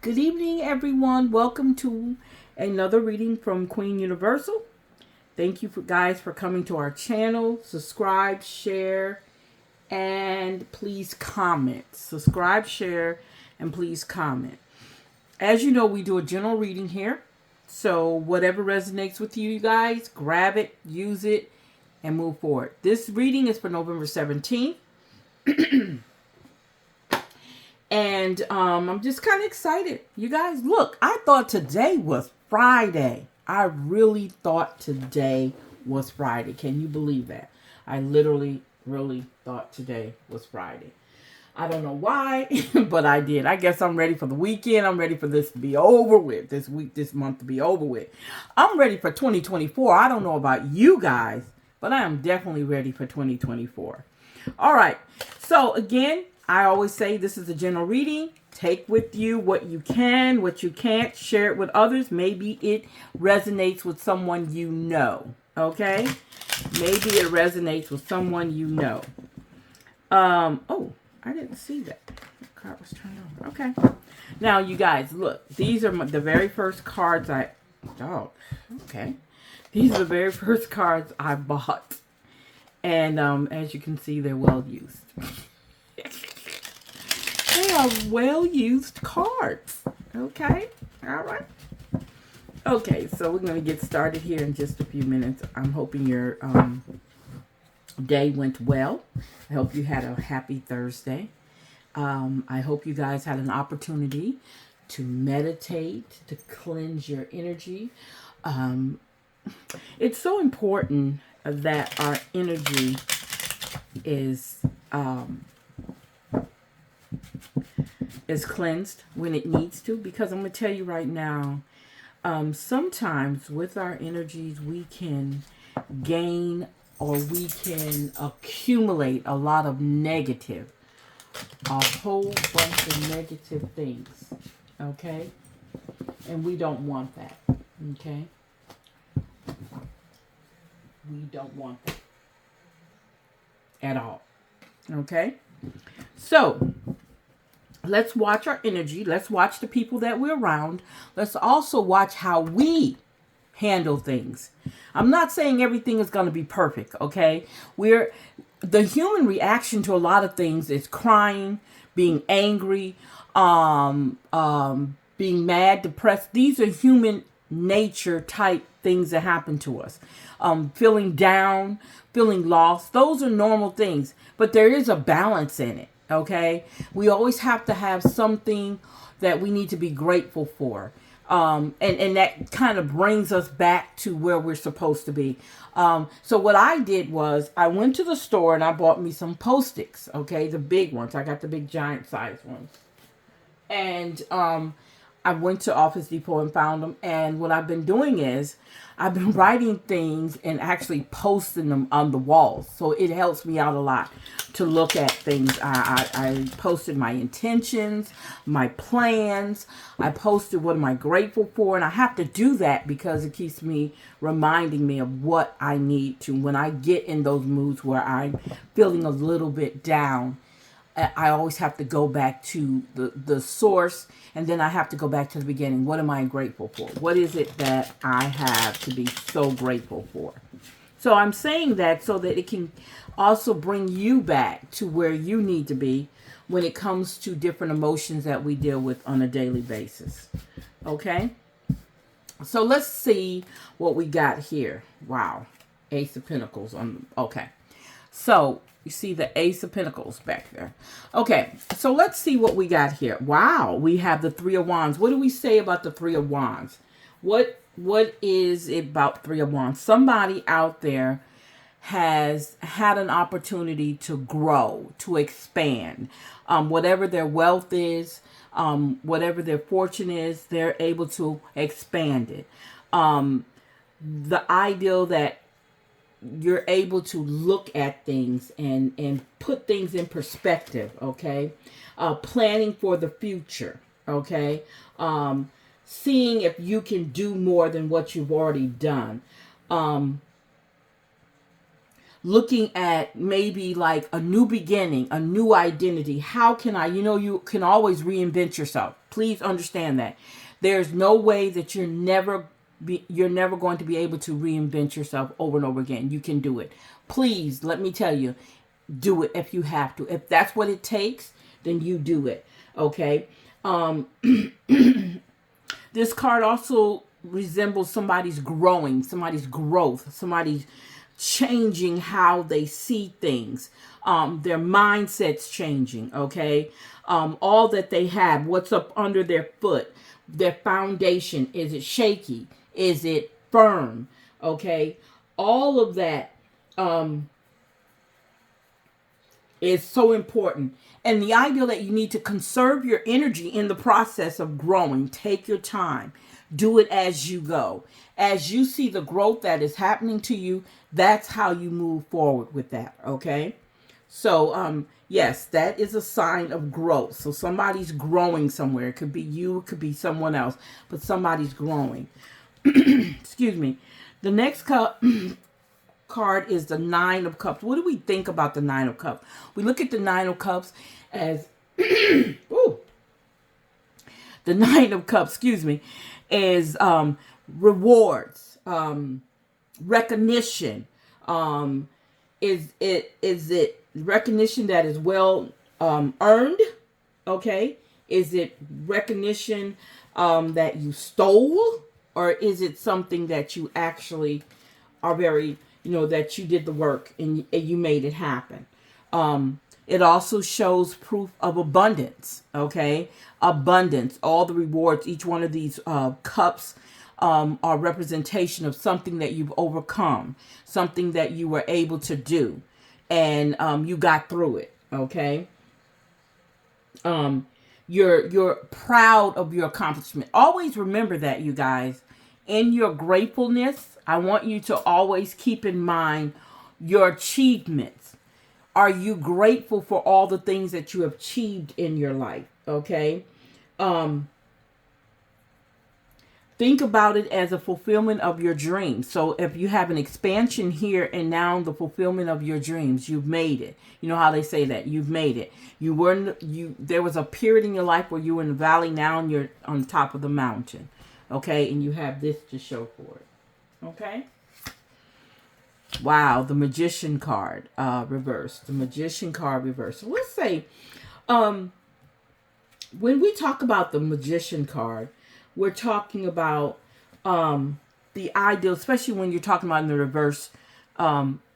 Good evening, everyone. Welcome to another reading from Queen Universal. Thank you guys for coming to our channel. Subscribe, share, and please comment. Subscribe, share, and please comment. As you know, we do a general reading here. So whatever resonates with you guys, grab it, use it, and move forward. This reading is for November 17th. And I'm just kind of excited. You guys, look, I thought today was Friday. I really thought today was Friday. Can you believe that? I literally, really thought today was Friday. I don't know why, but I did. I guess I'm ready for the weekend. I'm ready for this to be over with. This week, this month to be over with. I'm ready for 2024. I don't know about you guys, but I am definitely ready for 2024. All right. So again, I always say this is a general reading. Take with you what you can, what you can't. Share it with others. Maybe it resonates with someone you know. Okay? Maybe it resonates with someone you know. Oh, I didn't see that. The card was turned over. Okay. Now, you guys, look. These are the very first cards Oh, okay. These are the very first cards I bought. And as you can see, they're well used. They are well-used cards. Okay? All right. Okay, so we're going to get started here in just a few minutes. I'm hoping your day went well. I hope you had a happy Thursday. I hope you guys had an opportunity to meditate, to cleanse your energy. It's so important that our energy is cleansed when it needs to, because I'm going to tell you right now, sometimes with our energies we can gain or we can accumulate a lot of negative, a whole bunch of negative things, okay? And we don't want that, okay? We don't want that at all, okay? So let's watch our energy. Let's watch the people that we're around. Let's also watch how we handle things. I'm not saying everything is going to be perfect, okay? The human reaction to a lot of things is crying, being angry, being mad, depressed. These are human nature type things that happen to us. Feeling down, feeling lost. Those are normal things, but there is a balance in it. Okay, we always have to have something that we need to be grateful for, and that kind of brings us back to where we're supposed to be. So what I did was I went to the store and I bought me some Post-its. Okay, the big ones. I got the big giant size ones, and I went to Office Depot and found them. And what I've been doing is I've been writing things and actually posting them on the walls. So it helps me out a lot to look at things. I posted my intentions, my plans. I posted what am I grateful for. And I have to do that because it keeps me reminding me of what I need to. When I get in those moods where I'm feeling a little bit down, I always have to go back to the source, and then I have to go back to the beginning. What am I grateful for? What is it that I have to be so grateful for? So I'm saying that so that it can also bring you back to where you need to be when it comes to different emotions that we deal with on a daily basis. Okay? So let's see what we got here. Wow. Ace of Pentacles. Okay. So you see the Ace of Pentacles back there. Okay, so let's see what we got here. Wow, we have the Three of Wands. What do we say about the Three of Wands? What is it about Three of Wands? Somebody out there has had an opportunity to grow, to expand. Whatever their wealth is, whatever their fortune is, they're able to expand it. The ideal that you're able to look at things and put things in perspective, okay? Planning for the future, okay? Seeing if you can do more than what you've already done. looking at maybe like a new beginning, a new identity. How can I, you can always reinvent yourself. Please understand that. There's no way that you're never going to be able to reinvent yourself over and over again. You can do it. Please, let me tell you, do it if you have to. If that's what it takes, then you do it. Okay. This card also resembles somebody's growing, somebody's growth, somebody's changing how they see things. Their mindset's changing. Okay. All that they have, what's up under their foot, their foundation, is it shaky? Is it firm? Okay. All of that is so important. And the idea that you need to conserve your energy in the process of growing. Take your time. Do it as you go. As you see the growth that is happening to you, that's how you move forward with that. Okay. So, yes, that is a sign of growth. So somebody's growing somewhere. It could be you, it could be someone else, but somebody's growing. Excuse me. The next card is the Nine of Cups. What do we think about the Nine of Cups? We look at the Nine of Cups as ooh, the Nine of Cups, excuse me, is rewards, recognition. Is it recognition that is well earned? Okay. Is it recognition that you stole, or is it something that you actually are very, that you did the work and you made it happen? It also shows proof of abundance. Okay. Abundance, all the rewards, each one of these cups are representation of something that you've overcome, something that you were able to do, and you got through it. Okay. You're proud of your accomplishment. Always remember that, you guys. In your gratefulness, I want you to always keep in mind your achievements. Are you grateful for all the things that you have achieved in your life? Okay. Think about it as a fulfillment of your dreams. So if you have an expansion here and now the fulfillment of your dreams, you've made it. You know how they say that you've made it. There was a period in your life where you were in the valley. Now you're on the top of the mountain. Okay. And you have this to show for it. Okay. Wow. The Magician card, reversed. The Magician card reversed. So let's say, when we talk about the Magician card, we're talking about the ideal, especially when you're talking about in the reverse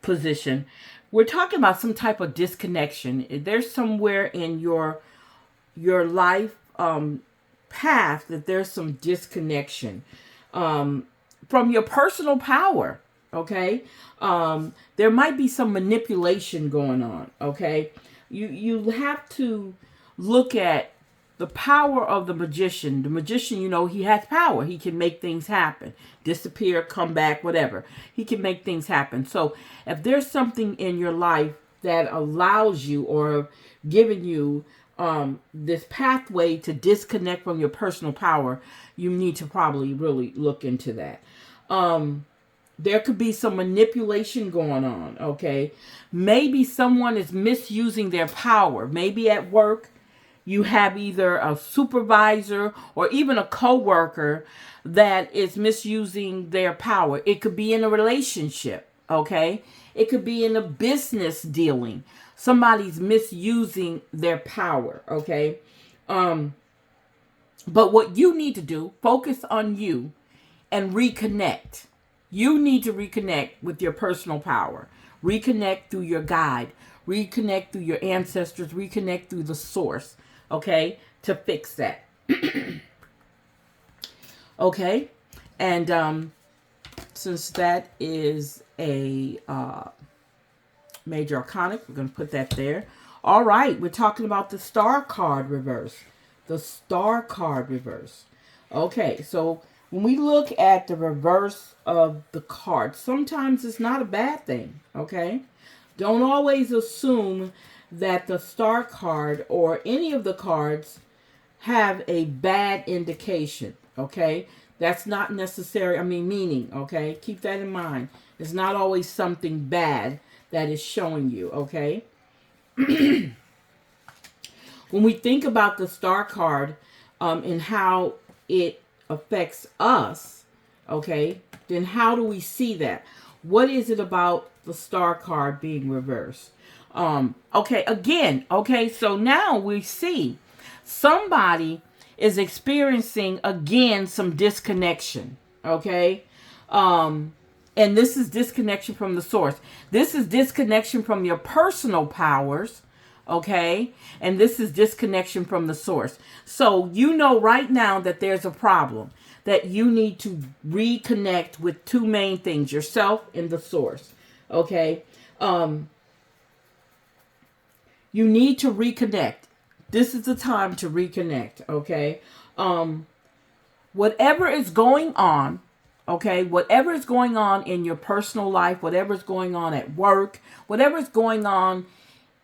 position. We're talking about some type of disconnection. There's somewhere in your life path that there's some disconnection from your personal power. Okay, there might be some manipulation going on. Okay, you have to look at the power of the magician. The magician, he has power. He can make things happen. Disappear, come back, whatever. He can make things happen. So if there's something in your life that allows you or giving you this pathway to disconnect from your personal power, you need to probably really look into that. There could be some manipulation going on, okay? Maybe someone is misusing their power. Maybe at work, you have either a supervisor or even a coworker that is misusing their power. It could be in a relationship, okay? It could be in a business dealing. Somebody's misusing their power, okay? But what you need to do, focus on you and reconnect. You need to reconnect with your personal power. Reconnect through your guide. Reconnect through your ancestors. Reconnect through the source. Okay, to fix that. Okay, and since that is a major arcana, we're going to put that there. All right, we're talking about the Star card reverse. The Star card reverse. Okay, so when we look at the reverse of the card, sometimes it's not a bad thing. Okay, don't always assume that the Star card or any of the cards have a bad indication. Okay, that's not necessary. Meaning. Okay, keep that in mind. It's not always something bad that is showing you, okay? When we think about the star card and how it affects us, okay, then how do we see that? What is it about the star card being reversed? Okay, again, okay, so now we see somebody is experiencing again some disconnection, okay? And this is disconnection from the source. This is disconnection from your personal powers, okay? And this is disconnection from the source. So you know right now that there's a problem, that you need to reconnect with two main things, yourself and the source, okay? You need to reconnect. This is the time to reconnect, okay? Whatever is going on, okay, whatever is going on in your personal life, whatever is going on at work, whatever is going on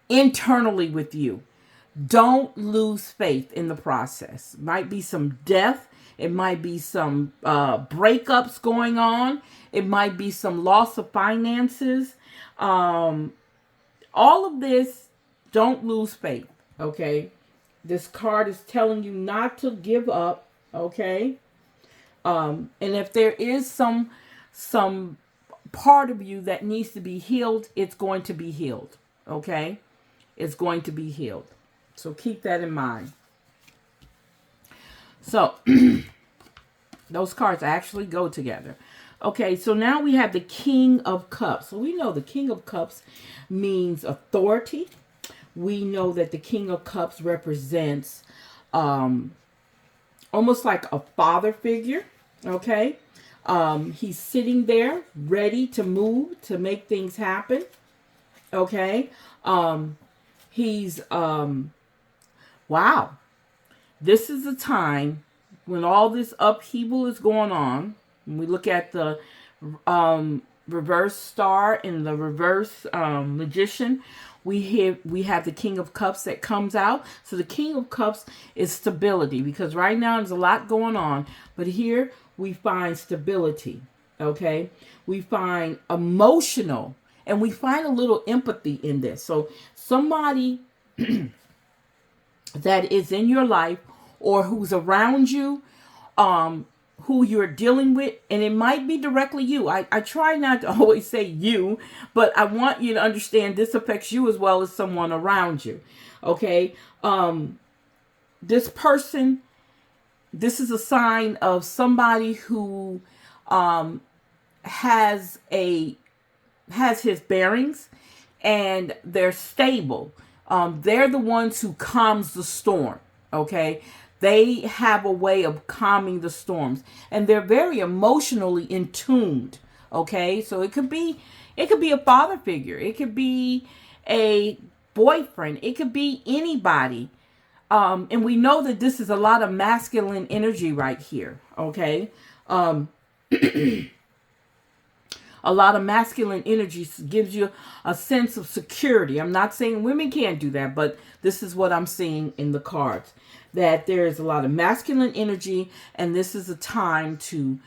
internally with you, don't lose faith in the process. Might be some death. It might be some breakups going on. It might be some loss of finances. All of this, don't lose faith, okay? This card is telling you not to give up, okay? And if there is some part of you that needs to be healed, it's going to be healed, okay? It's going to be healed. So keep that in mind. So those cards actually go together. Okay, so now we have the King of Cups. So we know the King of Cups means authority. We know that the King of Cups represents almost like a father figure, okay? He's sitting there ready to move, to make things happen, okay? He's, wow. This is the time when all this upheaval is going on. When we look at the reverse star and the reverse magician, we have the King of Cups that comes out. So the King of Cups is stability, because right now there's a lot going on, but here we find stability, okay? We find emotional, and we find a little empathy in this. So somebody that is in your life or who's around you, who you're dealing with, and it might be directly you. I try not to always say you, but I want you to understand this affects you as well as someone around you. Okay? This person, this is a sign of somebody who has his bearings and they're stable. They're the ones who calms the storm. Okay? They have a way of calming the storms, and they're very emotionally in tuned. Okay, so it could be a father figure, it could be a boyfriend, it could be anybody, and we know that this is a lot of masculine energy right here. Okay, a lot of masculine energy gives you a sense of security. I'm not saying women can't do that, but this is what I'm seeing in the cards. That there is a lot of masculine energy, and this is a time to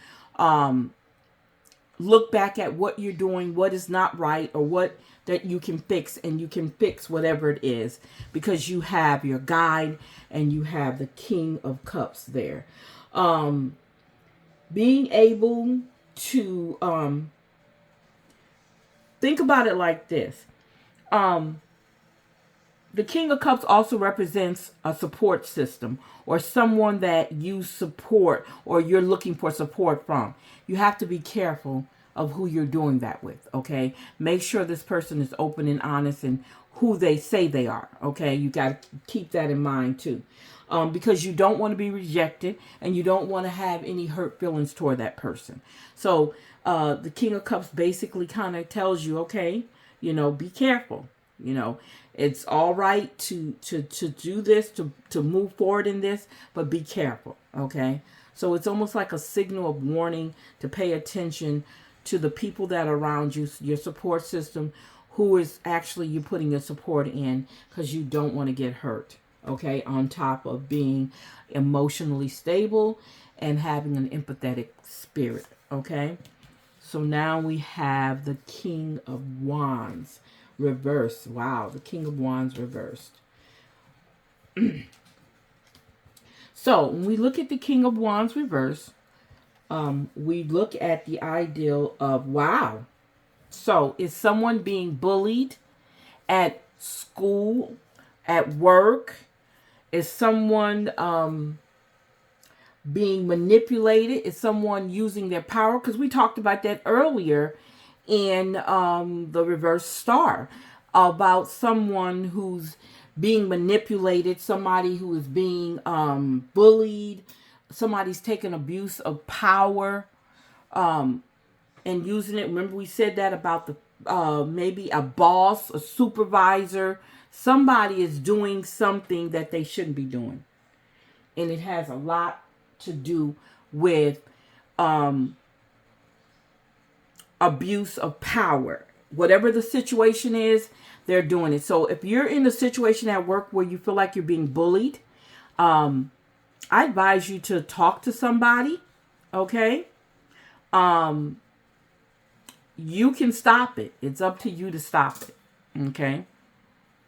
look back at what you're doing, what is not right, or what that you can fix, and you can fix whatever it is, because you have your guide and you have the King of Cups there. Being able to think about it like this. The King of Cups also represents a support system, or someone that you support or you're looking for support from. You have to be careful of who you're doing that with, okay? Make sure this person is open and honest in who they say they are, okay? You got to keep that in mind too. Because you don't want to be rejected, and you don't want to have any hurt feelings toward that person. So the King of Cups basically kind of tells you, okay, be careful. It's all right to do this, to move forward in this, but be careful, okay? So it's almost like a signal of warning to pay attention to the people that are around you, your support system, who is actually you putting your support in, because you don't want to get hurt, okay? On top of being emotionally stable and having an empathetic spirit, okay? So now we have the King of Wands reversed. Wow, the King of Wands reversed. So when we look at the King of Wands reversed, we look at the ideal of, wow. So is someone being bullied at school, at work? Is someone being manipulated? Is someone using their power? Because we talked about that earlier in the reverse star, about someone who's being manipulated, somebody who is being bullied, somebody's taking abuse of power and using it. Remember we said that about the maybe a boss, a supervisor, somebody is doing something that they shouldn't be doing. And it has a lot to do with abuse of power. Whatever the situation is, they're doing it. So if you're in a situation at work where you feel like you're being bullied, I advise you to talk to somebody, okay? You can stop it. It's up to you to stop it, okay?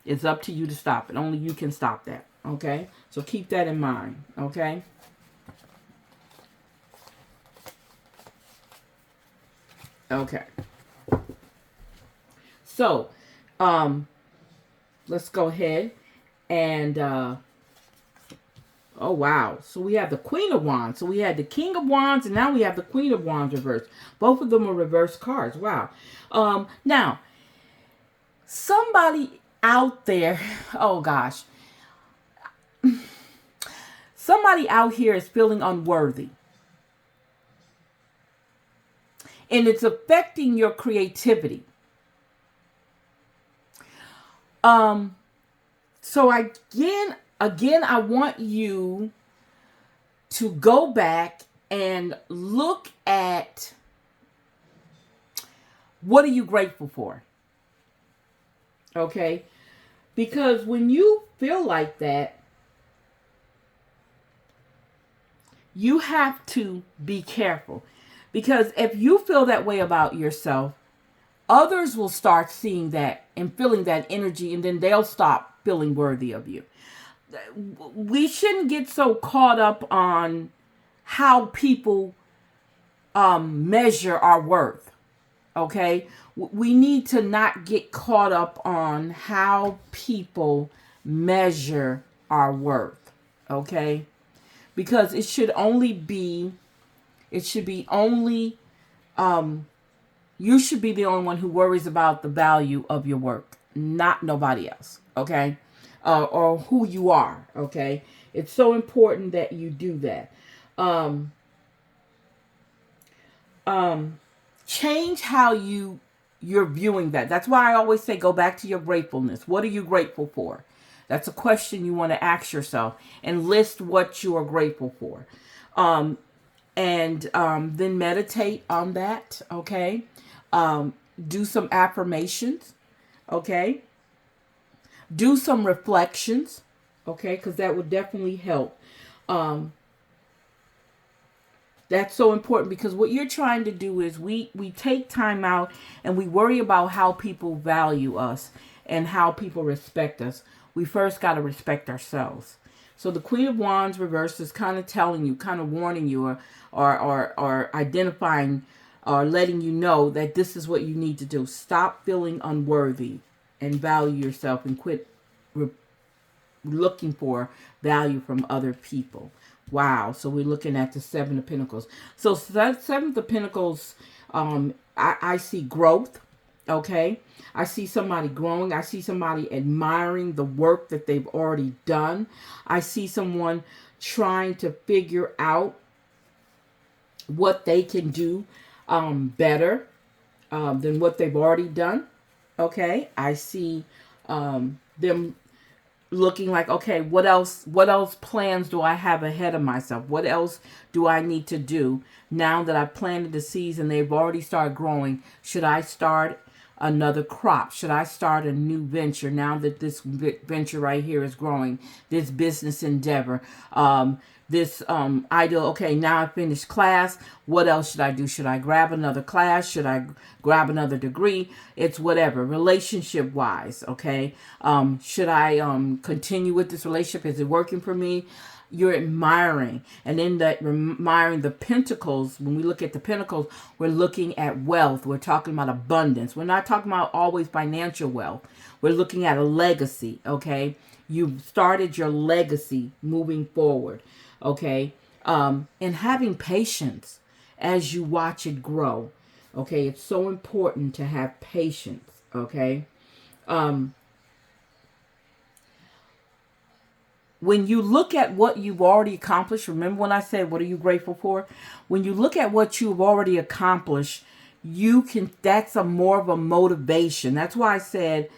It's up to you to stop it. Only you can stop that, okay? So keep that in mind, okay? Okay. So, let's go ahead and, oh wow. So we have the Queen of Wands. So we had the King of Wands and now we have the Queen of Wands reversed. Both of them are reverse cards. Wow. Now, somebody out there, oh gosh. Somebody out here is feeling unworthy. And it's affecting your creativity. So again, I want you to go back and look at what are you grateful for? Okay? Because when you feel like that, you have to be careful. Because if you feel that way about yourself, others will start seeing that and feeling that energy, and then they'll stop feeling worthy of you. We shouldn't get so caught up on how people measure our worth, okay? We need to not get caught up on how people measure our worth, okay? Because it should be only, you should be the only one who worries about the value of your work, not nobody else, okay? Or who you are, okay? It's so important that you do that. Change how you're viewing that. That's why I always say go back to your gratefulness. What are you grateful for? That's a question you want to ask yourself, and list what you are grateful for. And then meditate on that, okay? Do some affirmations, okay? Do some reflections, okay? Because that would definitely help. That's so important, because what you're trying to do is we take time out and we worry about how people value us and how people respect us. We first got to respect ourselves. So the Queen of Wands reversed is kind of telling you, kind of warning you, or identifying or letting you know that this is what you need to do. Stop feeling unworthy and value yourself, and quit looking for value from other people. Wow. So we're looking at the Seven of Pentacles. So Seven of Pentacles, I see growth. Okay. I see somebody growing. I see somebody admiring the work that they've already done. I see someone trying to figure out what they can do better than what they've already done. Okay. I see them looking like, okay, what else plans do I have ahead of myself? What else do I need to do now that I've planted the seeds and they've already started growing? Should I start another crop? Should I start a new venture now that this venture right here is growing? This business endeavor, this ideal. Okay, now I finished class. What else should I do? Should I grab another class? Should I grab another degree? It's whatever. Relationship wise, okay. Should I continue with this relationship? Is it working for me? You're admiring, and in that admiring the pentacles, when we look at the pentacles, we're looking at wealth. We're talking about abundance. We're not talking about always financial wealth. We're looking at a legacy. Okay, you've started your legacy moving forward. Okay, and having patience as you watch it grow. Okay, it's so important to have patience. Okay. When you look at what you've already accomplished, remember when I said, what are you grateful for? When you look at what you've already accomplished, that's a more of a motivation. That's why I said,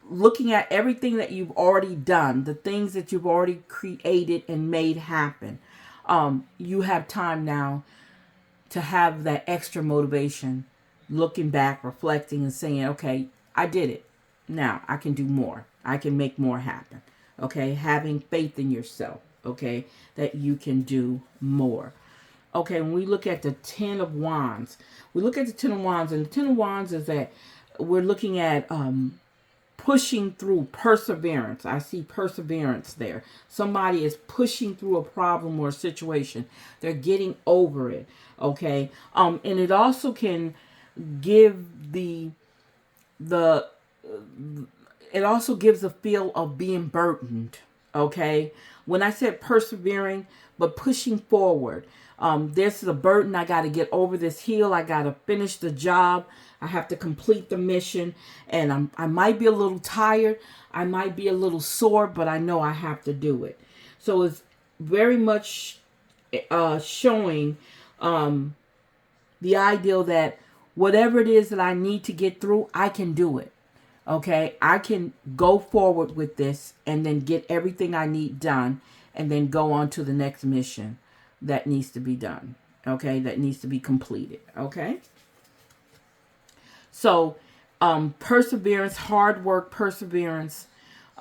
looking at everything that you've already done, the things that you've already created and made happen, you have time now to have that extra motivation, looking back, reflecting and saying, okay, I did it. Now I can do more. I can make more happen. Okay, having faith in yourself, okay, that you can do more. Okay, when we look at the Ten of Wands, and the Ten of Wands is that we're looking at pushing through, perseverance. I see perseverance there. Somebody is pushing through a problem or a situation. They're getting over it, okay? And it also can give it also gives a feel of being burdened, okay? When I said persevering, but pushing forward, this is a burden. I got to get over this hill. I got to finish the job. I have to complete the mission. And I might be a little tired. I might be a little sore, but I know I have to do it. So it's very much showing the ideal that whatever it is that I need to get through, I can do it. Okay, I can go forward with this and then get everything I need done and then go on to the next mission that needs to be done. Okay, that needs to be completed. Okay. So, perseverance, hard work, perseverance,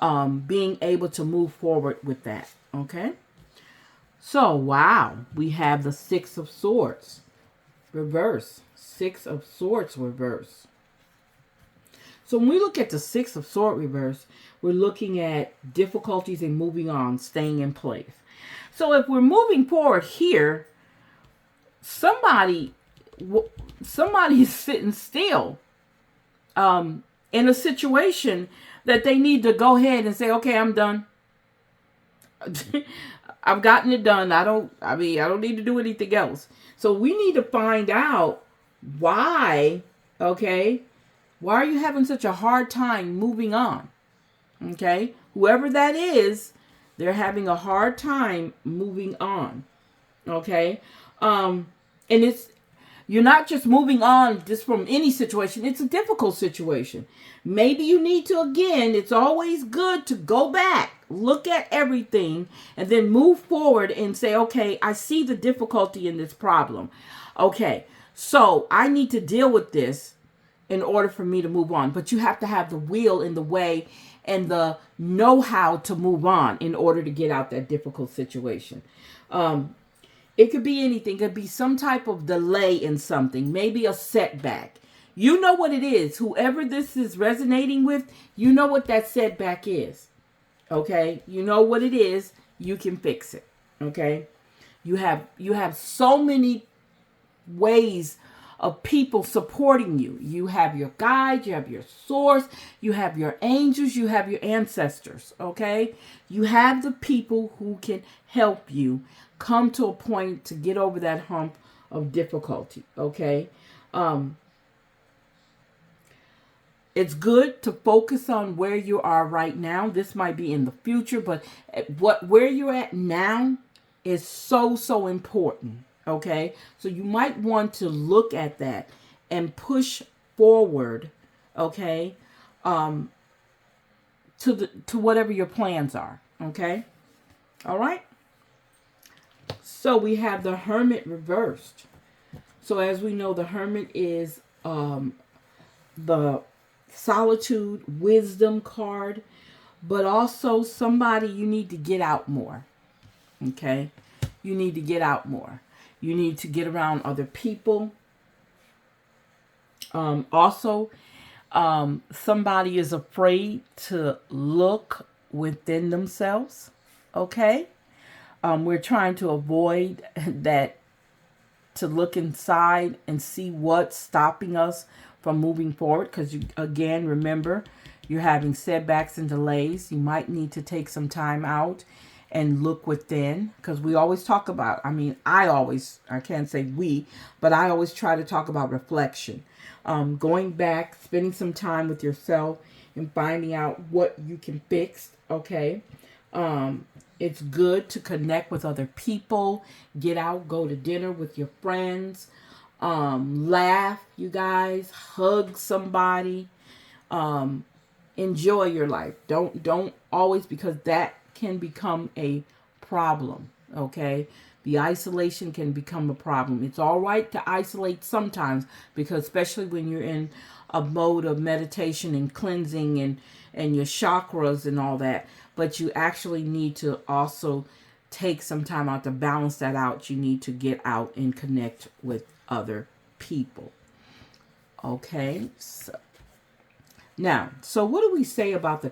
being able to move forward with that. Okay. So, wow, we have the Six of Swords reverse. Six of Swords reverse. So when we look at the Six of Swords reverse, we're looking at difficulties in moving on, staying in place. So if we're moving forward here, somebody is sitting still in a situation that they need to go ahead and say, okay, I'm done. I've gotten it done. I don't need to do anything else. So we need to find out why, okay? Why are you having such a hard time moving on? Okay? Whoever that is, they're having a hard time moving on. Okay? And you're not just moving on just from any situation. It's a difficult situation. Maybe you need to, again, it's always good to go back, look at everything, and then move forward and say, okay, I see the difficulty in this problem. Okay, so I need to deal with this in order for me to move on. But you have to have the will in the way and the know-how to move on in order to get out that difficult situation. It could be anything. It could be some type of delay in something, maybe a setback. You know what it is. Whoever this is resonating with, you know what that setback is. Okay? You know what it is. You can fix it. Okay? You have so many ways of people supporting you. You have your guide, you have your source, you have your angels, you have your ancestors, okay? You have the people who can help you come to a point to get over that hump of difficulty, okay? It's good to focus on where you are right now. This might be in the future, but where you're at now is so important. Okay, so you might want to look at that and push forward, okay, to whatever your plans are. Okay, all right. So we have the Hermit reversed. So as we know, the Hermit is the solitude wisdom card, but also somebody you need to get out more. Okay? You need to get out more. You need to get around other people. Also, somebody is afraid to look within themselves. Okay? We're trying to avoid that, to look inside and see what's stopping us from moving forward. Because, you, again, remember, you're having setbacks and delays. You might need to take some time out and look within, because we always talk about, I can't say we, but I always try to talk about reflection. Going back, spending some time with yourself and finding out what you can fix. Okay. It's good to connect with other people, get out, go to dinner with your friends, laugh, you guys, hug somebody, enjoy your life. Don't always, because that can become a problem. Okay, the isolation can become a problem. It's all right to isolate sometimes, because especially when you're in a mode of meditation and cleansing and your chakras and all that, but you actually need to also take some time out to balance that out. You need to get out and connect with other people. Okay, so what do we say about the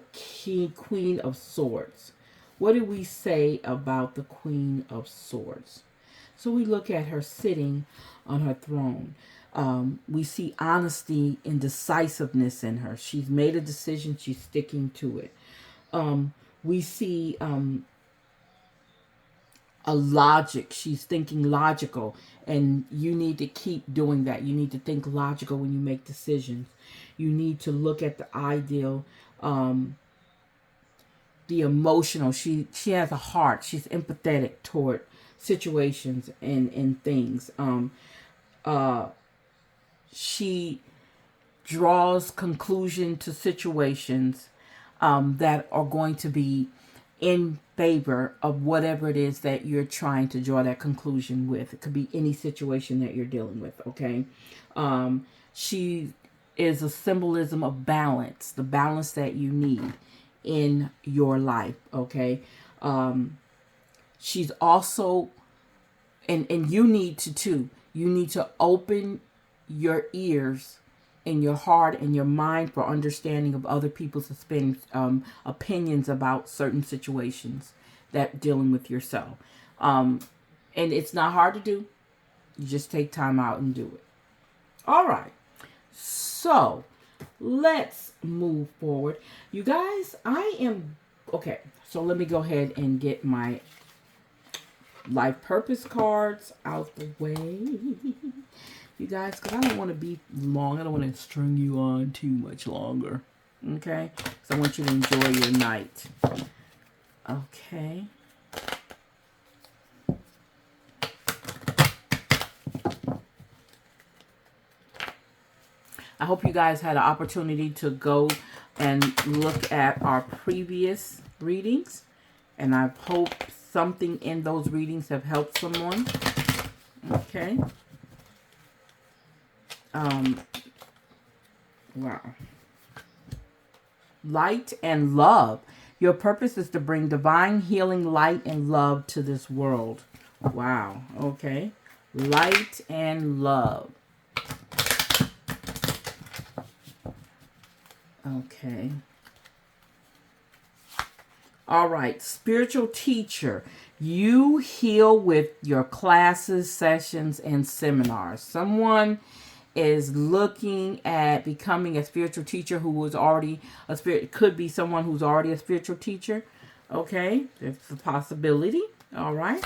Queen of Swords? What do we say about the Queen of Swords? So we look at her sitting on her throne. We see honesty and decisiveness in her. She's made a decision. She's sticking to it. We see a logic. She's thinking logical, and you need to keep doing that. You need to think logical when you make decisions. You need to look at the ideal, the emotional. She has a heart. She's empathetic toward situations and things. She draws conclusion to situations that are going to be in favor of whatever it is that you're trying to draw that conclusion with. It could be any situation that you're dealing with. Okay. She is a symbolism of balance, the balance that you need in your life. Okay. She's also, and you need to too, you need to open your ears in your heart and your mind for understanding of other people's opinions about certain situations that dealing with yourself. And it's not hard to do. You just take time out and do it. All right. So let's move forward. You guys, okay. So let me go ahead and get my life purpose cards out the way. You guys, because I don't want to be long. I don't want to string you on too much longer. Okay? So I want you to enjoy your night. Okay. I hope you guys had an opportunity to go and look at our previous readings. And I hope something in those readings have helped someone. Okay. Wow. Light and love. Your purpose is to bring divine healing, light, and love to this world. Wow. Okay. Light and love. Okay. All right. Spiritual teacher. You heal with your classes, sessions, and seminars. Someone is looking at becoming a spiritual teacher who was already a spirit. It could be someone who's already a spiritual teacher. Okay, there's a possibility. All right.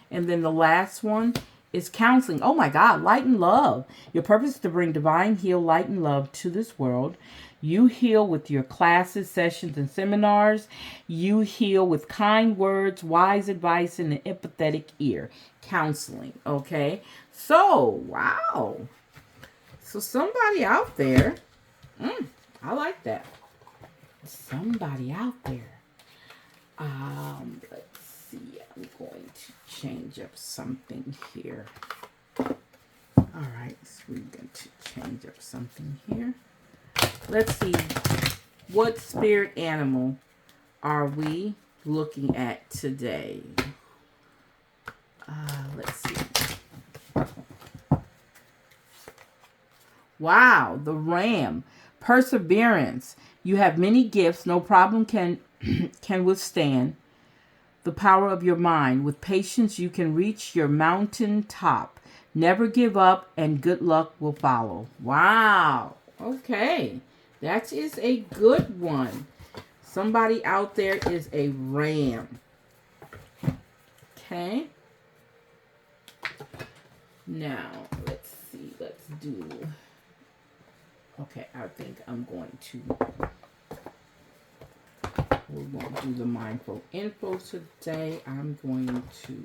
And then the last one is counseling. Oh my God, light and love. Your purpose is to bring divine heal, light, and love to this world. You heal with your classes, sessions, and seminars. You heal with kind words, wise advice, and an empathetic ear. Counseling. Okay. So, wow. So somebody out there, I like that. Somebody out there. Let's see. I'm going to change up something here. All right, so we're going to change up something here. Let's see. What spirit animal are we looking at today? Let's see. Wow, the ram. Perseverance. You have many gifts. No problem can withstand the power of your mind. With patience, you can reach your mountain top. Never give up, and good luck will follow. Wow. Okay. That is a good one. Somebody out there is a ram. Okay. Now, let's see. Let's do... Okay, I think I'm going to... We won't do the mindful info today. I'm going to...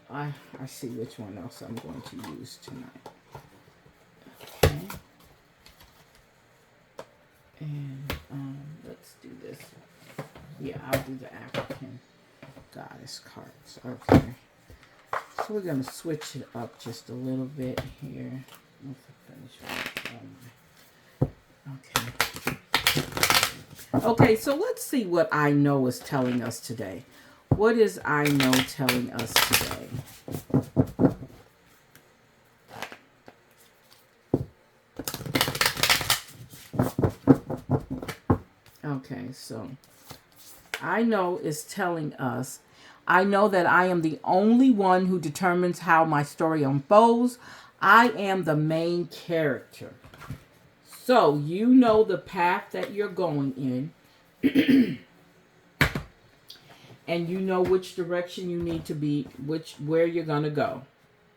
I see which one else I'm going to use tonight. Okay. And let's do this. Yeah, I'll do the African goddess cards. Okay. So we're going to switch it up just a little bit here. Okay. Okay, so let's see what I know is telling us today. What is I know telling us today? Okay, so I know is telling us, I know that I am the only one who determines how my story unfolds. I am the main character. So you know the path that you're going in. And you know which direction you need to be, where you're going to go.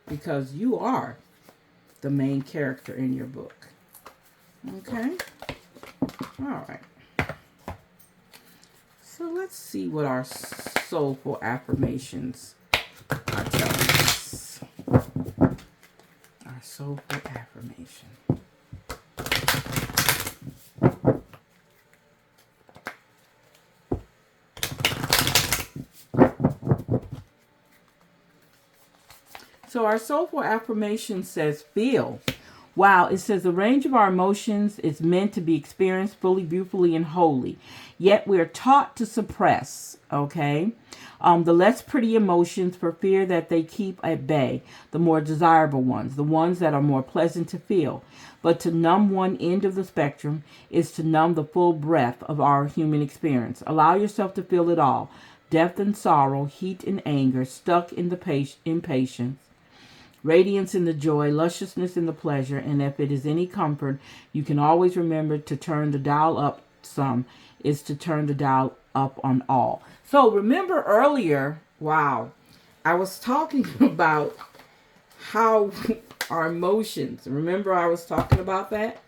Because you are the main character in your book. Okay? All right. So let's see what our soulful affirmations are telling us. Our soulful affirmation. So our soulful affirmation says, feel. Wow, it says the range of our emotions is meant to be experienced fully, beautifully, and wholly. Yet we're taught to suppress, okay? The less pretty emotions for fear that they keep at bay, the more desirable ones, the ones that are more pleasant to feel. But to numb one end of the spectrum is to numb the full breadth of our human experience. Allow yourself to feel it all. Depth and sorrow, heat and anger, stuck in the impatience, radiance in the joy, lusciousness in the pleasure, and if it is any comfort, you can always remember to turn the dial up some is to turn the dial up on all. So remember earlier, wow, I was talking about how our emotions, remember I was talking about that?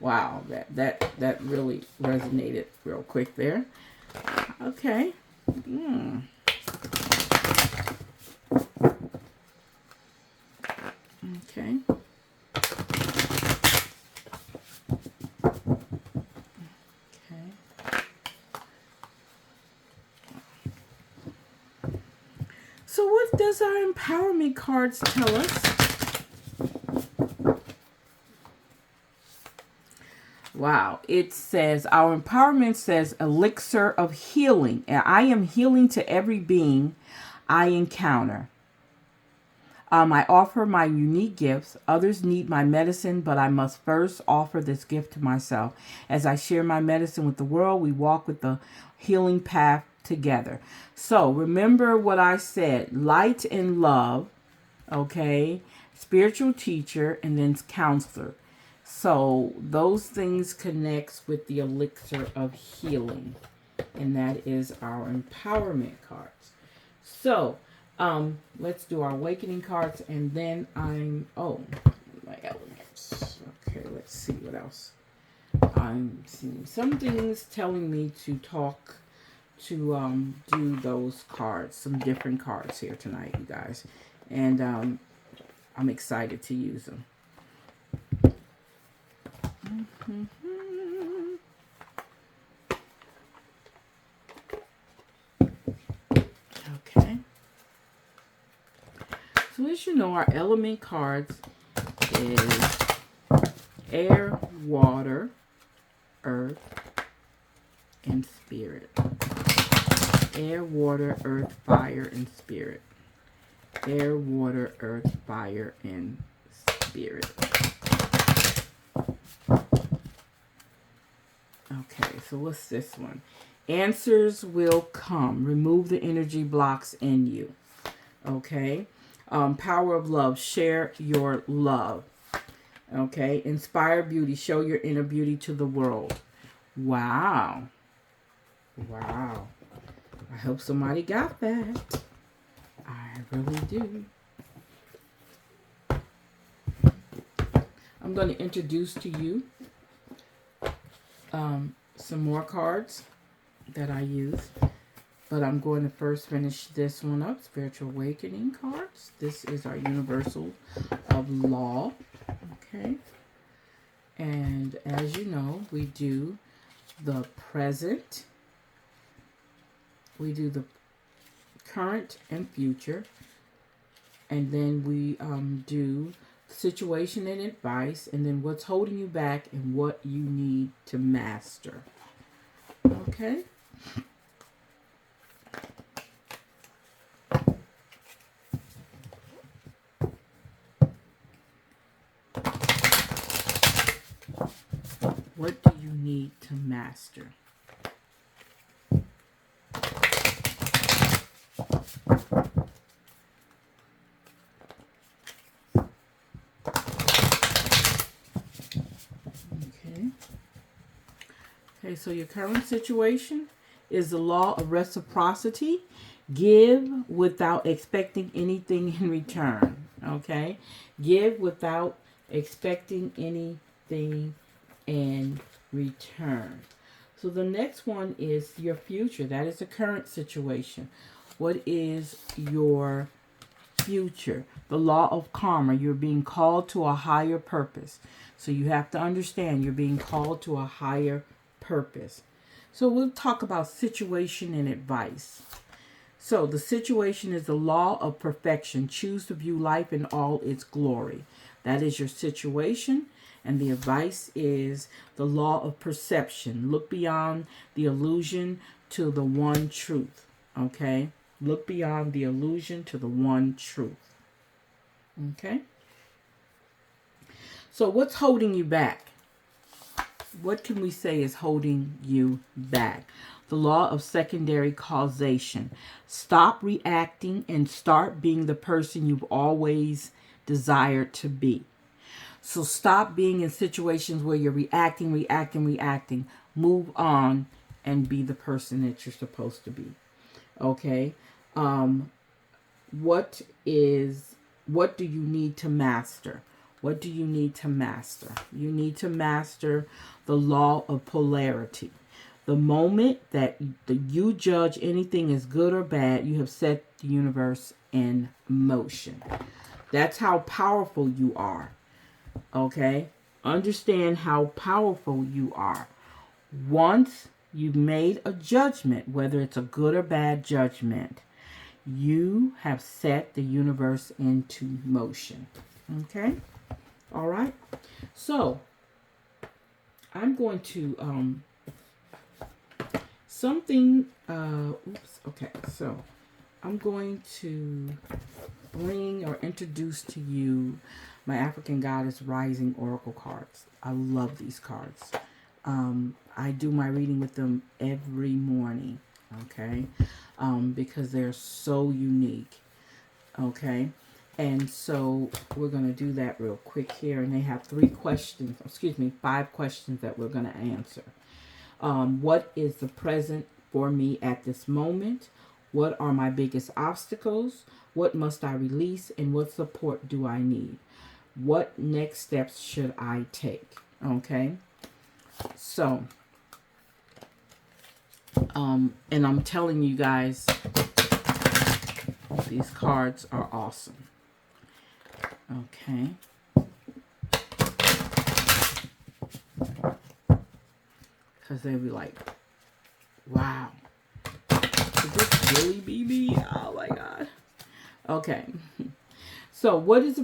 Wow, that really resonated real quick there. Okay. Okay. Okay. So what does our empowerment cards tell us? Wow, it says, our empowerment says elixir of healing. And I am healing to every being I encounter. I offer my unique gifts. Others need my medicine, but I must first offer this gift to myself. As I share my medicine with the world, we walk with the healing path together. So remember what I said, light and love, okay, spiritual teacher, and then counselor. So those things connects with the elixir of healing, and that is our empowerment cards. So let's do our awakening cards, and then my elements. Okay, let's see what else. I'm seeing some things telling me to talk, to do those cards, some different cards here tonight, you guys, and I'm excited to use them. Okay. So as you know, our element cards is air, water, earth, and spirit. Air, water, earth, fire, and spirit. Air, water, earth, fire, and spirit. Okay, so what's this one? Answers will come. Remove the energy blocks in you. Okay. Power of love. Share your love. Okay. Inspire beauty. Show your inner beauty to the world. Wow. Wow. I hope somebody got that. I really do. I'm going to introduce to you some more cards that I use. But I'm going to first finish this one up. Spiritual Awakening cards. This is our Universal of Law. Okay. And as you know, we do the present. We do the current and future. And then we do situation and advice. And then what's holding you back and what you need to master. Okay. What do you need to master? Okay, so your current situation is the law of reciprocity. Give without expecting anything in return. Okay? Give without expecting anything in return. So the next one is your future. That is the current situation. What is your future? The law of karma. You're being called to a higher purpose. So you have to understand you're being called to a higher purpose. So we'll talk about situation and advice. So the situation is the law of perfection. Choose to view life in all its glory. That is your situation. And the advice is the law of perception. Look beyond the illusion to the one truth. Okay? Look beyond the illusion to the one truth. Okay? So what's holding you back? What can we say is holding you back? The law of secondary causation. Stop reacting and start being the person you've always desired to be. So stop being in situations where you're reacting. Move on and be the person that you're supposed to be. Okay? What do you need to master? What do you need to master? You need to master the law of polarity. The moment that you judge anything as good or bad, you have set the universe in motion. That's how powerful you are. Okay? Understand how powerful you are. Once you've made a judgment, whether it's a good or bad judgment, you have set the universe into motion. Okay? All right. So I'm going to okay. So I'm going to bring or introduce to you my African Goddess Rising Oracle cards. I love these cards. I do my reading with them every morning. Okay, because they're so unique. Okay. And so we're going to do that real quick here. And they have 5 questions that we're going to answer. What is the present for me at this moment? What are my biggest obstacles? What must I release? And what support do I need? What next steps should I take? Okay. So, and I'm telling you guys, these cards are awesome. Okay. Because they'll be like, wow. Could this really be me? Oh my God. Okay. So what is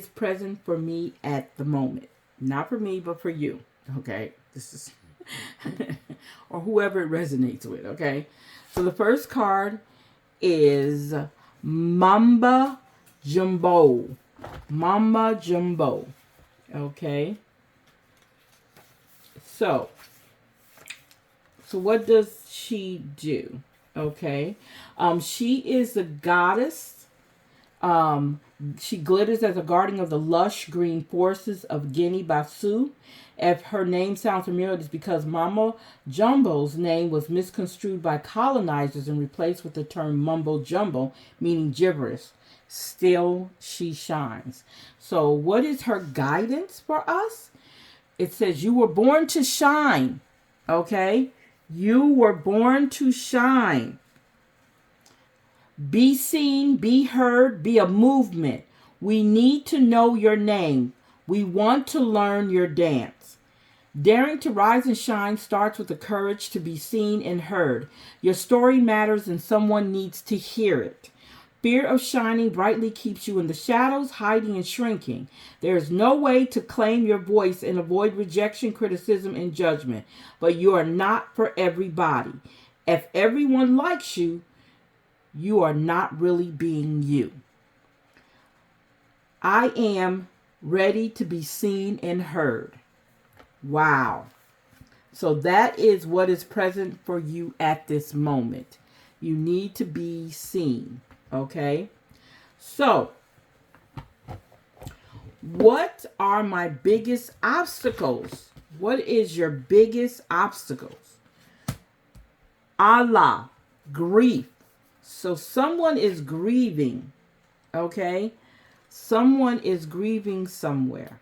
present for me at the moment? Not for me, but for you. Okay, this is, or whoever it resonates with. Okay, so the first card is Mamba Jumbo. Mamba Jumbo. Okay, so what does she do? Okay, she is the goddess. She glitters as a guardian of the lush green forests of Guinea Bissau. If her name sounds familiar, it's because Mama Jumbo's name was misconstrued by colonizers and replaced with the term mumbo jumbo, meaning gibberish. Still, she shines. So, what is her guidance for us? It says, you were born to shine. Okay? You were born to shine. Be seen, be heard, be a movement. We need to know your name. We want to learn your dance. Daring to rise and shine starts with the courage to be seen and heard. Your story matters and someone needs to hear it. Fear of shining brightly keeps you in the shadows, hiding and shrinking. There is no way to claim your voice and avoid rejection, criticism, and judgment. But you are not for everybody. If everyone likes you, you are not really being you. I am ready to be seen and heard. Wow. So that is what is present for you at this moment. You need to be seen. Okay? So, what are my biggest obstacles? What is your biggest obstacles? Allah, grief. So someone is grieving, okay? Someone is grieving somewhere,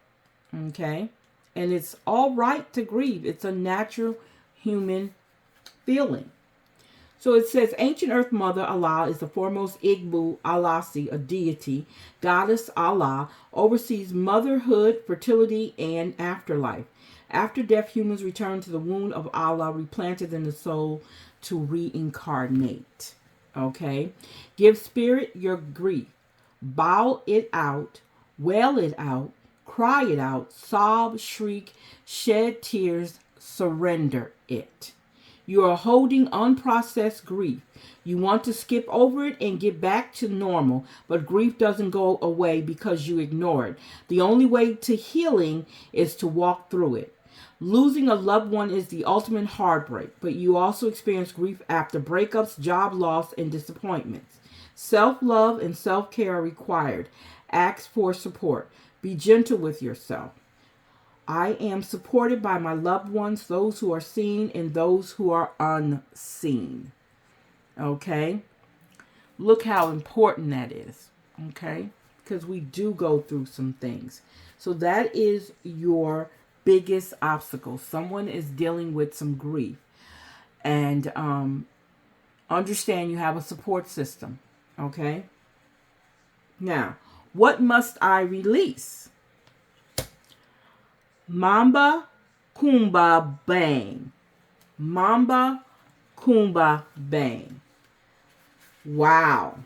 okay? And it's all right to grieve. It's a natural human feeling. So it says, ancient earth mother Allah is the foremost Igbo Alasi, a deity. Goddess Allah oversees motherhood, fertility, and afterlife. After death, humans return to the womb of Allah, replanted in the soul to reincarnate. Okay? Give spirit your grief. Bawl it out. Wail it out. Cry it out. Sob, shriek, shed tears. Surrender it. You are holding unprocessed grief. You want to skip over it and get back to normal, but grief doesn't go away because you ignore it. The only way to healing is to walk through it. Losing a loved one is the ultimate heartbreak, but you also experience grief after breakups, job loss, and disappointments. Self-love and self-care are required. Ask for support. Be gentle with yourself. I am supported by my loved ones, those who are seen and those who are unseen. Okay? Look how important that is. Okay? Because we do go through some things. So that is your biggest obstacle. Someone is dealing with some grief. And understand you have a support system. Okay? Now, what must I release? Mamba Kumba Bang. Mamba Kumba Bang. Wow.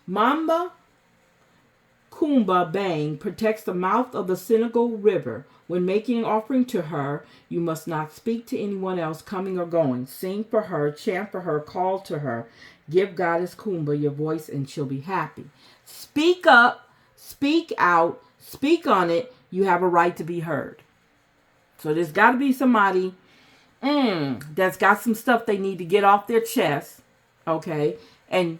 Mamba Kumba Bang protects the mouth of the Senegal River. When making an offering to her, you must not speak to anyone else coming or going. Sing for her, chant for her, call to her. Give Goddess Kumba your voice and she'll be happy. Speak up, speak out, speak on it. You have a right to be heard. So there's got to be somebody that's got some stuff they need to get off their chest, okay? And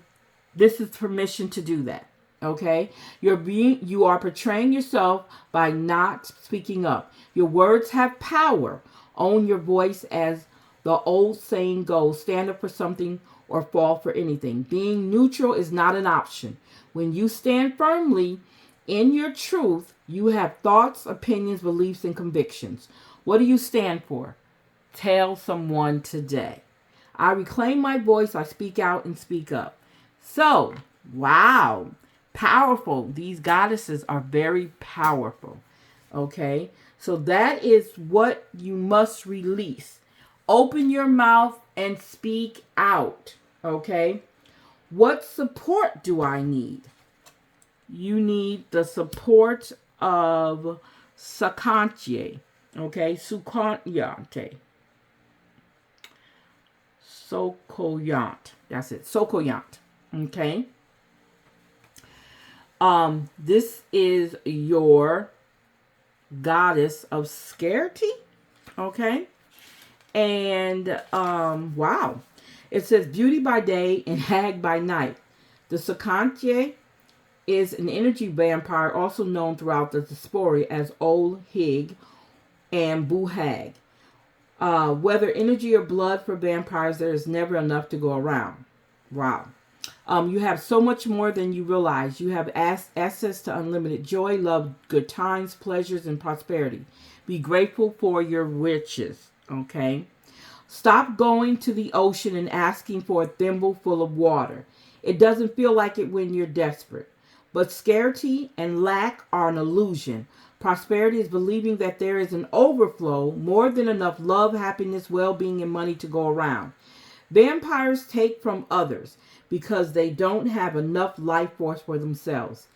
this is permission to do that, okay? You are portraying yourself by not speaking up. Your words have power. Own your voice, as the old saying goes. Stand up for something or fall for anything. Being neutral is not an option. When you stand firmly in your truth, you have thoughts, opinions, beliefs, and convictions. What do you stand for? Tell someone today. I reclaim my voice. I speak out and speak up. So, wow. Powerful. These goddesses are very powerful. Okay? So that is what you must release. Open your mouth and speak out. Okay? What support do I need? You need the support of Sakantie. Okay, Sukoyante. Sokoyant. That's it. Sokoyant. Okay. This is your goddess of scarcity. Okay. And wow. It says beauty by day and hag by night. The Sakantye is an energy vampire also known throughout the diaspora as Old Hig and Buhag. Whether energy or blood for vampires, there is never enough to go around. Wow. You have so much more than you realize. You have access to unlimited joy, love, good times, pleasures, and prosperity. Be grateful for your riches. Okay. Stop going to the ocean and asking for a thimble full of water. It doesn't feel like it when you're desperate. But scarcity and lack are an illusion. Prosperity is believing that there is an overflow, more than enough love, happiness, well-being, and money to go around. Vampires take from others because they don't have enough life force for themselves.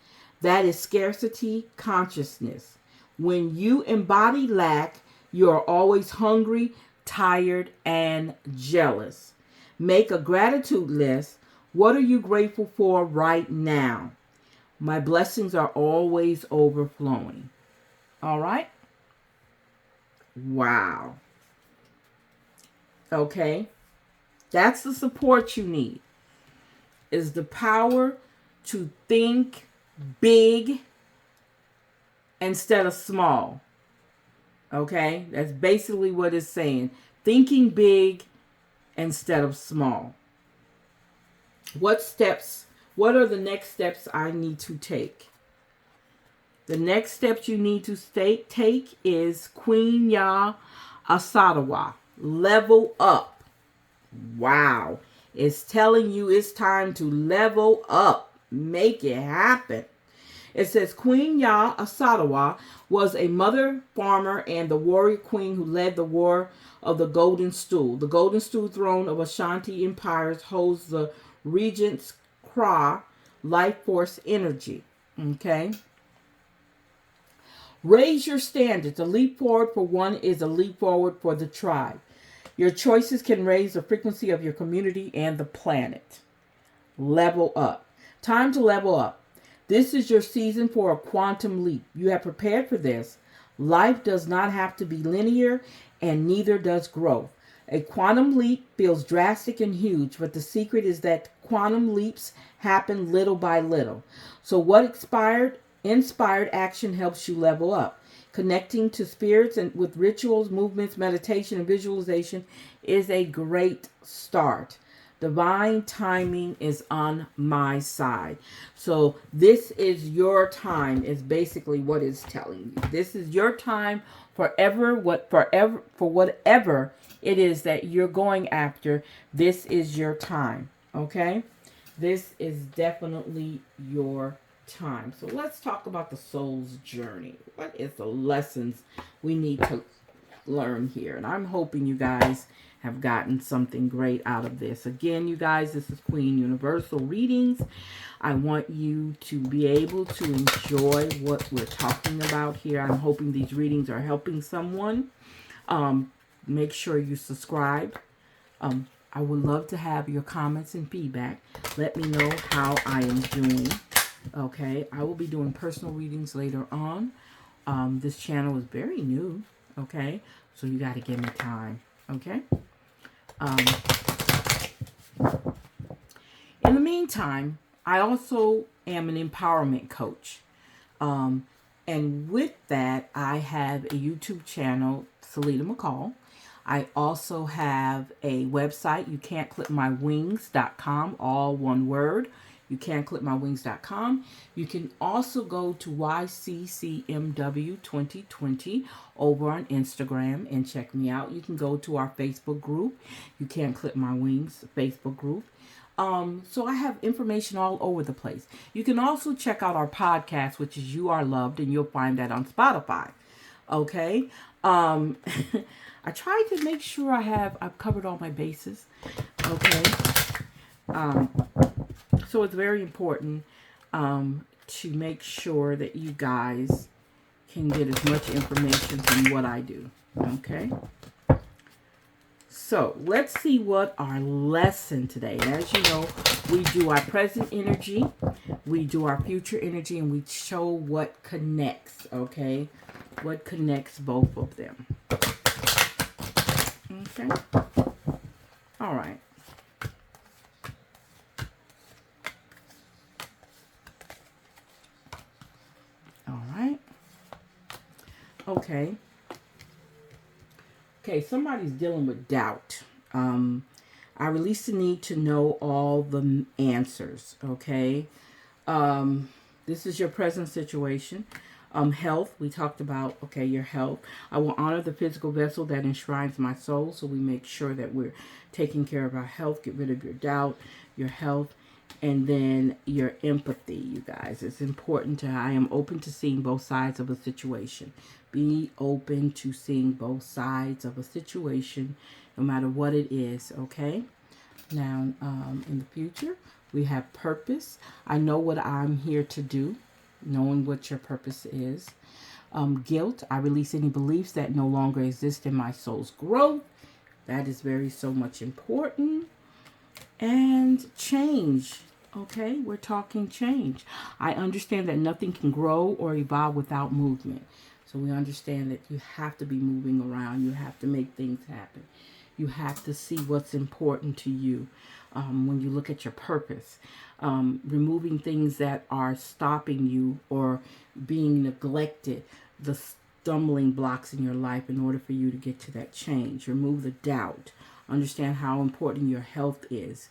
That is scarcity consciousness. When you embody lack, you are always hungry, tired, and jealous. Make a gratitude list. What are you grateful for right now? My blessings are always overflowing. All right? Wow. Okay? That's the support you need. Is the power to think big instead of small. Okay? That's basically what it's saying. Thinking big instead of small. What are the next steps I need to take? The next steps you need to take is Queen Ya Asadawa. Level up. Wow. It's telling you it's time to level up. Make it happen. It says Queen Ya Asadawa was a mother farmer and the warrior queen who led the war of the Golden Stool. The Golden Stool throne of Ashanti empires holds the regent's Kra life force energy. Okay. Raise your standards. A leap forward for one is a leap forward for the tribe. Your choices can raise the frequency of your community and the planet. Level up. Time to level up. This is your season for a quantum leap. You have prepared for this. Life does not have to be linear, and neither does growth. A quantum leap feels drastic and huge, but the secret is that quantum leaps happen little by little. So what inspired action helps you level up? Connecting to spirits and with rituals, movements, meditation, and visualization is a great start. Divine timing is on my side. So this is your time, is basically what it's telling you. This is your time for whatever it is that you're going after. This is your time. Okay? This is definitely your time. So let's talk about the soul's journey. What is the lessons we need to learn here? And I'm hoping you guys have gotten something great out of this. Again, you guys, this is Queen Universal Readings. I want you to be able to enjoy what we're talking about here. I'm hoping these readings are helping someone. Make sure you subscribe. I would love to have your comments and feedback. Let me know how I am doing. Okay, I will be doing personal readings later on. This channel is very new. Okay, so you got to give me time. Okay. In the meantime, I also am an empowerment coach. And with that, I have a YouTube channel, Salida McCall. I also have a website, youcan'tclipmywings.com, all one word. YouCan'tClipMyWings.com. You can also go to YCCMW 2020 over on Instagram and check me out. You can go to our Facebook group, You Can't Clip My Wings Facebook group. So I have information all over the place. You can also check out our podcast, which is You Are Loved, and you'll find that on Spotify. Okay. I tried to make sure I've covered all my bases. Okay. So it's very important to make sure that you guys can get as much information from what I do. Okay. So let's see what our lesson today. As you know, we do our present energy, we do our future energy, and we show what connects. Okay. What connects both of them. Okay. All right. All right. Okay. Okay, somebody's dealing with doubt. I release the need to know all the answers. Okay. This is your present situation. Health, we talked about, okay, your health. I will honor the physical vessel that enshrines my soul, so we make sure that we're taking care of our health. Get rid of your doubt, your health, and then your empathy, you guys. It's important I am open to seeing both sides of a situation. Be open to seeing both sides of a situation, no matter what it is, okay? Now, in the future, we have purpose. I know what I'm here to do. Knowing what your purpose is. Guilt, I release any beliefs that no longer exist in my soul's growth. That is so much important. And change, okay? We're talking change. I understand that nothing can grow or evolve without movement. So we understand that you have to be moving around. You have to make things happen. You have to see what's important to you when you look at your purpose. Removing things that are stopping you or being neglected, the stumbling blocks in your life in order for you to get to that change. Remove the doubt. Understand how important your health is.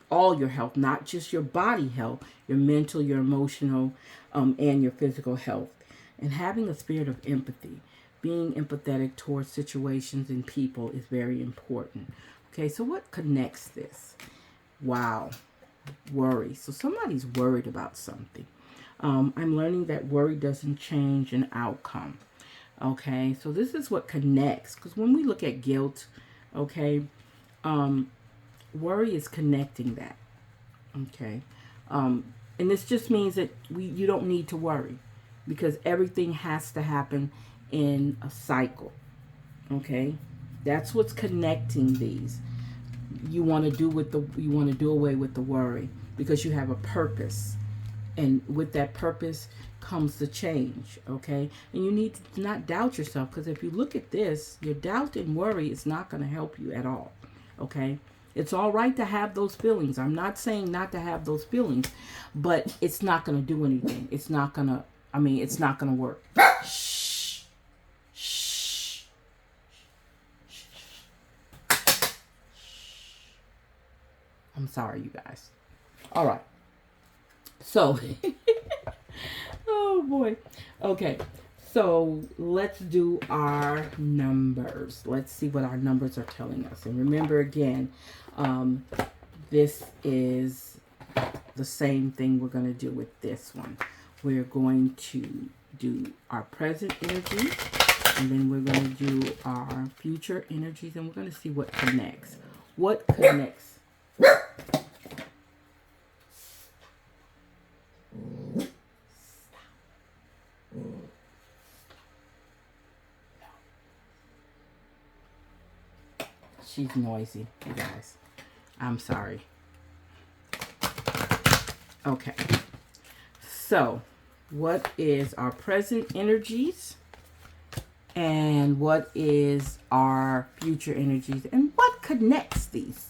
All your health, not just your body health, your mental, your emotional, and your physical health. And having a spirit of empathy. Being empathetic towards situations and people is very important. Okay, so what connects this? Wow, worry. So somebody's worried about something. I'm learning that worry doesn't change an outcome. Okay, so this is what connects. Because when we look at guilt, okay, worry is connecting that. Okay, and this just means that you don't need to worry because everything has to happen in a cycle. Okay, that's what's connecting these. You want to do away with the worry because you have a purpose, and with that purpose comes the change. Okay, and you need to not doubt yourself, because if you look at this, your doubt and worry is not going to help you at all. Okay, it's all right to have those feelings. I'm not saying not to have those feelings, but it's not going to do anything. It's not going to work. I'm sorry, you guys. All right. So, oh boy. Okay. So let's do our numbers. Let's see what our numbers are telling us. And remember again, this is the same thing we're going to do with this one. We're going to do our present energies, and then we're going to do our future energies, and we're going to see what connects. What connects? She's noisy, you guys. I'm sorry. Okay. So, what is our present energies? And what is our future energies? And what connects these?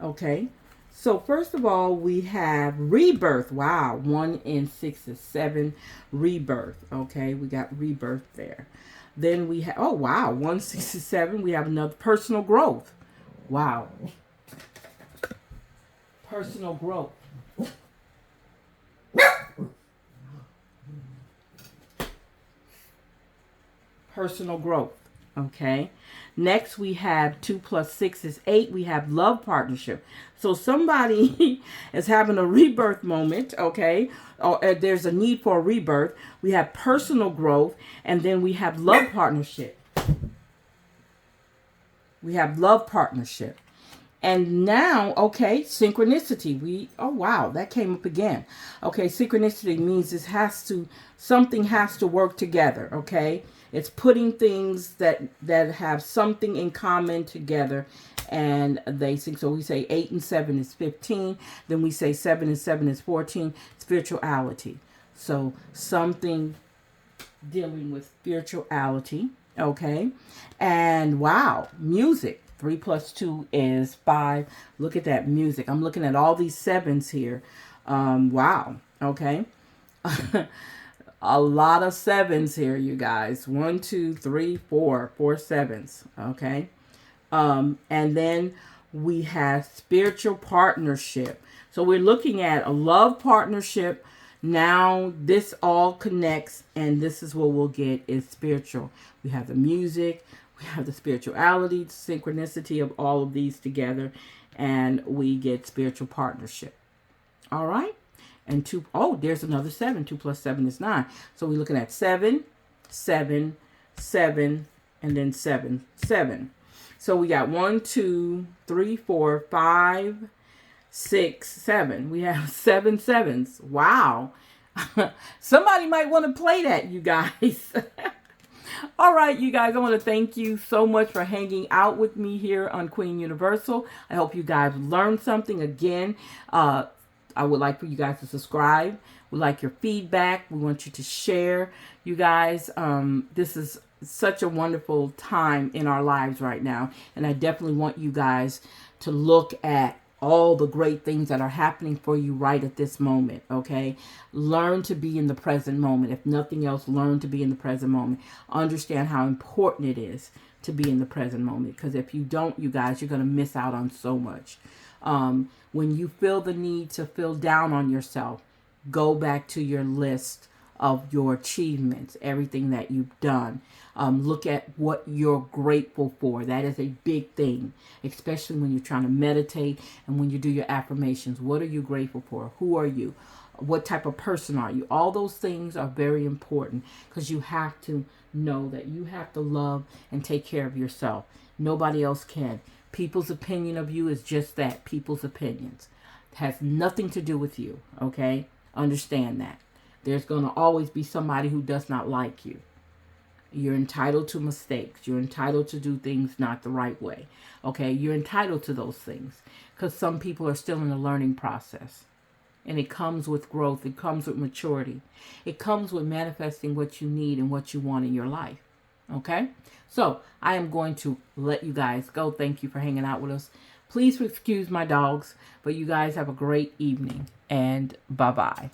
Okay. So, first of all, we have rebirth. Wow. 1 and 6 is 7. Rebirth. Okay. We got rebirth there. Then we have, 167. We have another personal growth. Wow. Personal growth. Personal growth. Okay. Next, we have 2 plus 6 is 8. We have love partnership. So somebody is having a rebirth moment. Okay. Or there's a need for a rebirth. We have personal growth. And then we have love partnership. We have love partnership. And now, okay, synchronicity. Oh wow, that came up again. Okay, synchronicity means something has to work together, okay? It's putting things that have something in common together, and they sync. So we say 8 and 7 is 15, then we say 7 and 7 is 14, spirituality. So something dealing with spirituality, okay? And wow, music. 3 plus 2 is 5. Look at that music. I'm looking at all these sevens here. Wow. Okay. A lot of sevens here, you guys. 1, 2, 3, 4. 4 sevens. Okay. And then we have spiritual partnership. So we're looking at a love partnership. Now this all connects, and this is what we'll get is spiritual. We have the music, we have the spirituality, the synchronicity of all of these together, and we get spiritual partnership. All right. And there's another 7. 2 plus 7 is 9. So we're looking at 7, 7, 7, and then 7, 7. So we got 1, 2, 3, 4, 5, 6, 7. We have 7 sevens. Wow. Somebody might want to play that, you guys. All right, you guys, I want to thank you so much for hanging out with me here on Queen Universal. I hope you guys learned something. Again, I would like for you guys to subscribe. We like your feedback. We want you to share. You guys, this is such a wonderful time in our lives right now. And I definitely want you guys to look at all the great things that are happening for you right at this moment, okay? Learn to be in the present moment. If nothing else, learn to be in the present moment. Understand how important it is to be in the present moment. Because if you don't, you guys, you're going to miss out on so much. When you feel the need to feel down on yourself, go back to your list of your achievements, everything that you've done. Look at what you're grateful for. That is a big thing, especially when you're trying to meditate and when you do your affirmations. What are you grateful for? Who are you? What type of person are you? All those things are very important because you have to know that you have to love and take care of yourself. Nobody else can. People's opinion of you is just that, people's opinions. It has nothing to do with you, okay? Understand that. There's going to always be somebody who does not like you. You're entitled to mistakes. You're entitled to do things not the right way. Okay, you're entitled to those things because some people are still in the learning process. And it comes with growth. It comes with maturity. It comes with manifesting what you need and what you want in your life. Okay, so I am going to let you guys go. Thank you for hanging out with us. Please excuse my dogs, but you guys have a great evening and bye-bye.